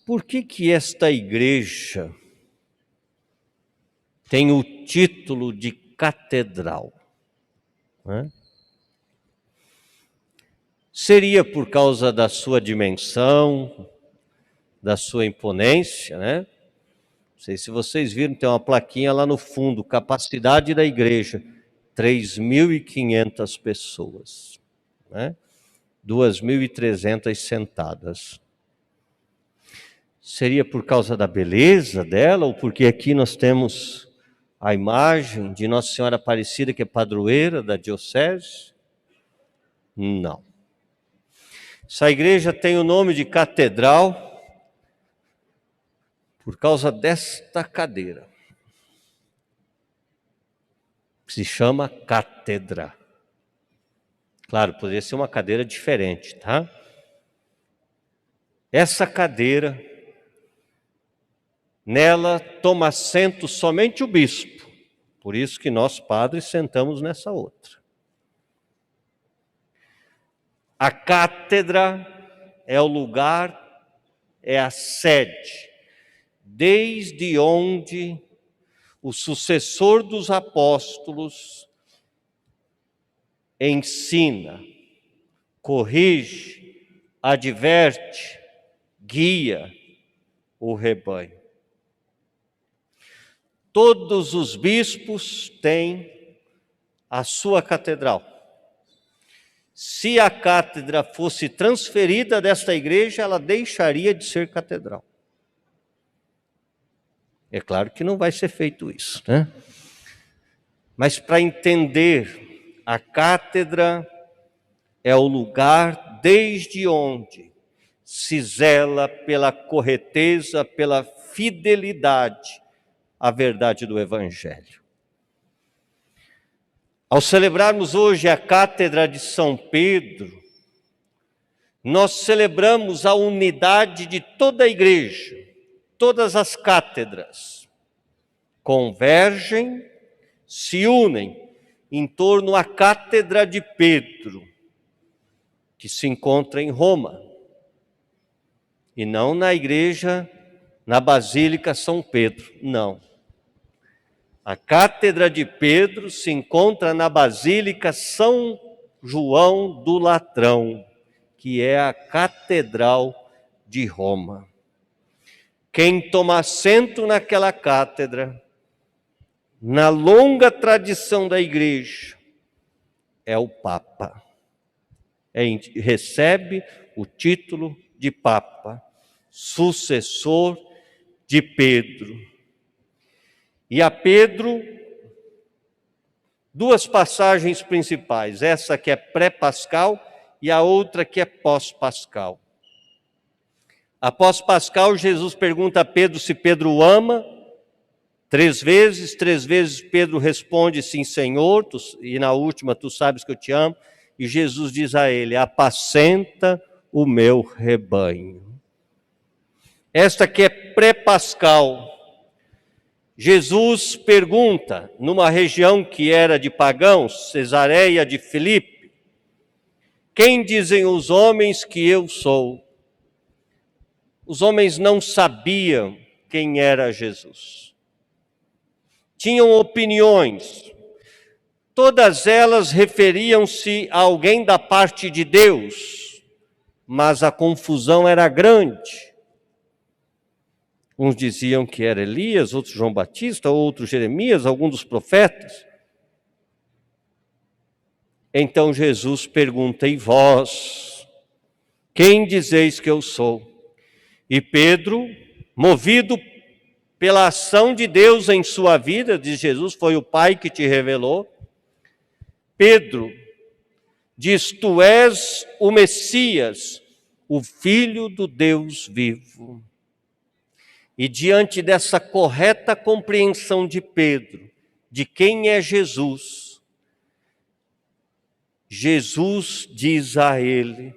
por que esta igreja tem o título de catedral? Né? Seria por causa da sua dimensão, da sua imponência, né? Não sei se vocês viram, tem uma plaquinha lá no fundo, capacidade da igreja, 3.500 pessoas, né? 2.300 sentadas. Seria por causa da beleza dela, ou porque aqui nós temos a imagem de Nossa Senhora Aparecida, que é padroeira da diocese? Não. Essa igreja tem o nome de catedral por causa desta cadeira, que se chama cátedra. Claro, poderia ser uma cadeira diferente, tá? Essa cadeira, nela toma assento somente o bispo, por isso que nós padres sentamos nessa outra. A cátedra é o lugar, é a sede, desde onde o sucessor dos apóstolos ensina, corrige, adverte, guia o rebanho. Todos os bispos têm a sua catedral. Se a cátedra fosse transferida desta igreja, ela deixaria de ser catedral. É claro que não vai ser feito isso, né? Mas para entender, a cátedra é o lugar desde onde se zela pela correteza, pela fidelidade à verdade do Evangelho. Ao celebrarmos hoje a Cátedra de São Pedro, nós celebramos a unidade de toda a igreja, todas as cátedras convergem, se unem em torno à Cátedra de Pedro, que se encontra em Roma, e não na igreja, na Basílica São Pedro, não. A Cátedra de Pedro se encontra na Basílica São João do Latrão, que é a Catedral de Roma. Quem toma assento naquela cátedra, na longa tradição da igreja, é o Papa. Recebe o título de Papa, sucessor de Pedro. E a Pedro, duas passagens principais, essa que é pré-pascal e a outra que é pós-pascal. A pós-pascal, Jesus pergunta a Pedro se Pedro o ama, 3 vezes Pedro responde sim, Senhor, e na última, tu sabes que eu te amo, e Jesus diz a ele, apacenta o meu rebanho. Esta que é pré-pascal, Jesus pergunta, numa região que era de pagãos, Cesareia de Filipe, quem dizem os homens que eu sou? Os homens não sabiam quem era Jesus. Tinham opiniões, todas elas referiam-se a alguém da parte de Deus, mas a confusão era grande. Uns diziam que era Elias, outros João Batista, outros Jeremias, algum dos profetas. Então Jesus pergunta, e vós, quem dizeis que eu sou? E Pedro, movido pela ação de Deus em sua vida, diz Jesus, foi o Pai que te revelou. Pedro diz, tu és o Messias, o Filho do Deus vivo. E diante dessa correta compreensão de Pedro, de quem é Jesus, Jesus diz a ele,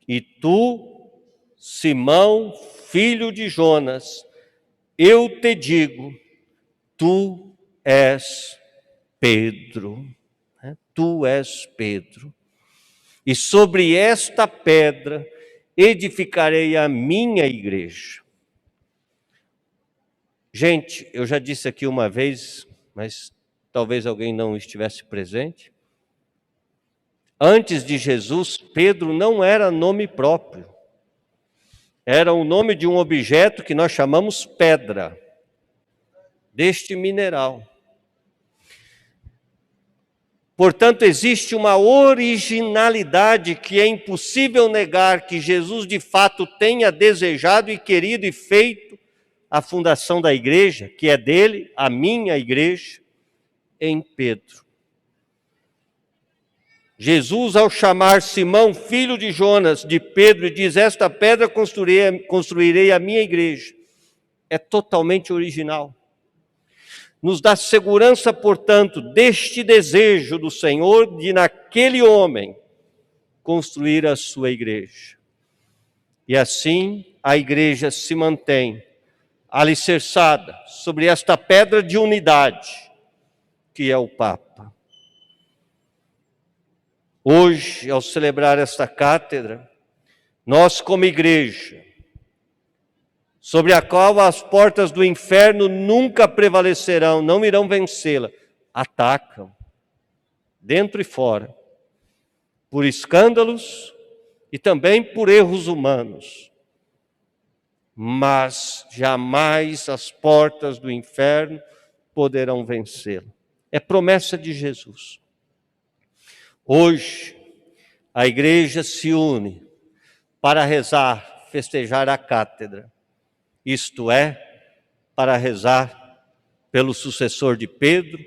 e tu, Simão, filho de Jonas, eu te digo, tu és Pedro, tu és Pedro, e sobre esta pedra edificarei a minha igreja. Gente, eu já disse aqui uma vez, mas talvez alguém não estivesse presente. Antes de Jesus, Pedro não era nome próprio. Era o nome de um objeto que nós chamamos pedra, deste mineral. Portanto, existe uma originalidade que é impossível negar que Jesus de fato tenha desejado e querido e feito a fundação da igreja, que é dele, a minha igreja, em Pedro. Jesus, ao chamar Simão, filho de Jonas, de Pedro, diz: esta pedra construirei a minha igreja. É totalmente original. Nos dá segurança, portanto, deste desejo do Senhor de, naquele homem, construir a sua igreja. E assim, a igreja se mantém alicerçada sobre esta pedra de unidade, que é o Papa. Hoje, ao celebrar esta cátedra, nós como igreja, sobre a qual as portas do inferno nunca prevalecerão, não irão vencê-la, atacam, dentro e fora, por escândalos e também por erros humanos. Mas jamais as portas do inferno poderão vencê-la. É promessa de Jesus. Hoje, a igreja se une para rezar, festejar a cátedra. Isto é, para rezar pelo sucessor de Pedro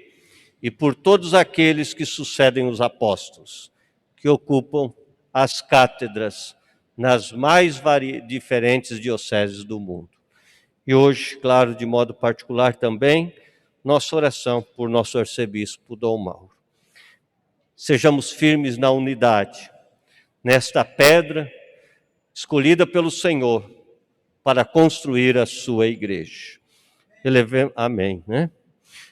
e por todos aqueles que sucedem os apóstolos, que ocupam as cátedras nas mais diferentes dioceses do mundo. E hoje, claro, de modo particular também, nossa oração por nosso arcebispo Dom Mauro. Sejamos firmes na unidade, nesta pedra escolhida pelo Senhor para construir a sua igreja. Amém, né?